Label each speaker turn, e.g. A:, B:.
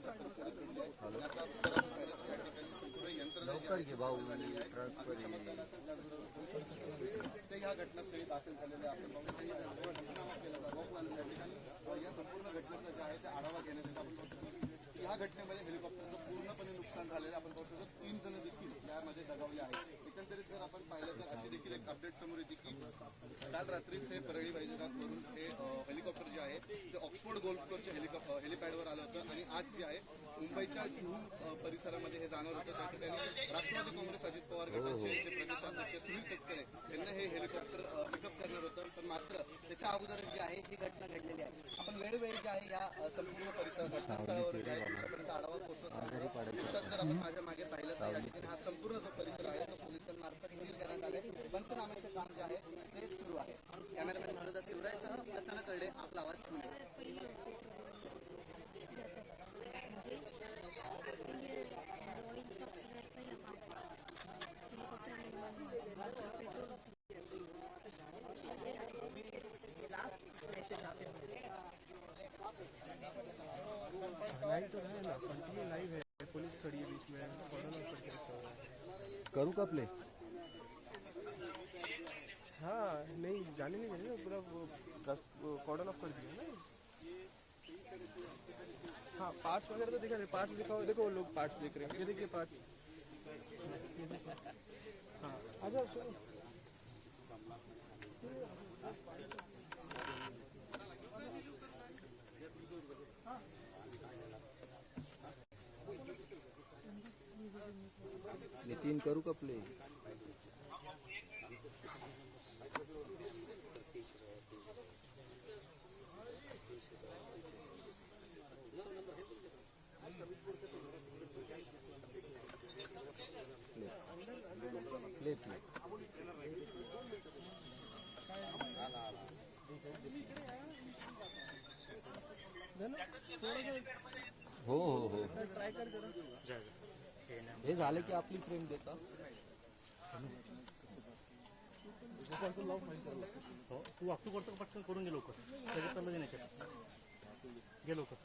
A: ते ह्या घटनास्थळी दाखल झालेले आपण राजीनामा केला जातो त्या ठिकाणी या संपूर्ण घटनेचा जे आहे ते आढावा घेण्यासाठी आपण पाहू शकतो ह्या घटनेमध्ये हेलिकॉप्टरचं पूर्णपणे नुकसान झालेलं आपण पाहू शकतो 3 जण देखील त्यामध्ये दगावले आहेत. एकंदरीत जर आपण पाहिलं तर अशी देखील एक अपडेट समोर येते की काल रात्रीच हे परळी वैजनाथवरून हे हेलिकॉप्टर जे आहे ते ऑक्सफोर्ड गोल्फ कोर्सच्या हेलिपॅडवर आलं होतं आणि आज जे आहे मुंबईच्या जुहू परिसरामध्ये हे जाणार होतं. त्या ठिकाणी राष्ट्रवादी काँग्रेस अजित पवार गटाचे जे प्रदेशाध्यक्ष सुनील तटकरे यांना हे हेलिकॉप्टर पिकअप करणार होतं. पण मात्र त्याच्या अगोदर जे आहे ही घटना घडलेली आहे. आपण वेळोवेळी जे आहे या संपूर्ण परिसर घटनास्थळावर जे आहे त्यापर्यंत आढावा पोहोचवत जर आपण माझ्या मागे पाहिलं तर या ठिकाणी हा संपूर्ण जो परिसर आहे तो पोलिसांमार्फत सील करण्यात आले. पंचनाम्याचे काम जे आहे ते सुरू आहे. कॅमेरामॅन मनोज शिवरायसह प्रसन्न तरडे, आपला आवाज पुणे.
B: लाइव तो है ना, कंटिन्यू लाइव है. पुलिस खड़ी है बीच में, कॉर्डन ऑफ करके रखा हुआ है.
C: करूँ का प्ले?
B: हाँ नहीं जाने नहीं देंगे, पूरा कॉर्डन ऑफ कर दिया ना. हाँ पार्ट्स वगैरह तो दिखा रहे, पार्ट्स दिखाओ, देखो लोग पार्ट्स देख रहे हैं. ये देखिए पार्ट्स. हाँ अच्छा सुनो.
C: नितिन करू का प्ले? प्ले प्ले हो हो हो
B: ट्राय कर जरा.
C: हे झालं की आपली फ्रेम देता.
D: तू वाक्य करतो पटकन करून गे लवकर, त्याच्यात गे लवकर.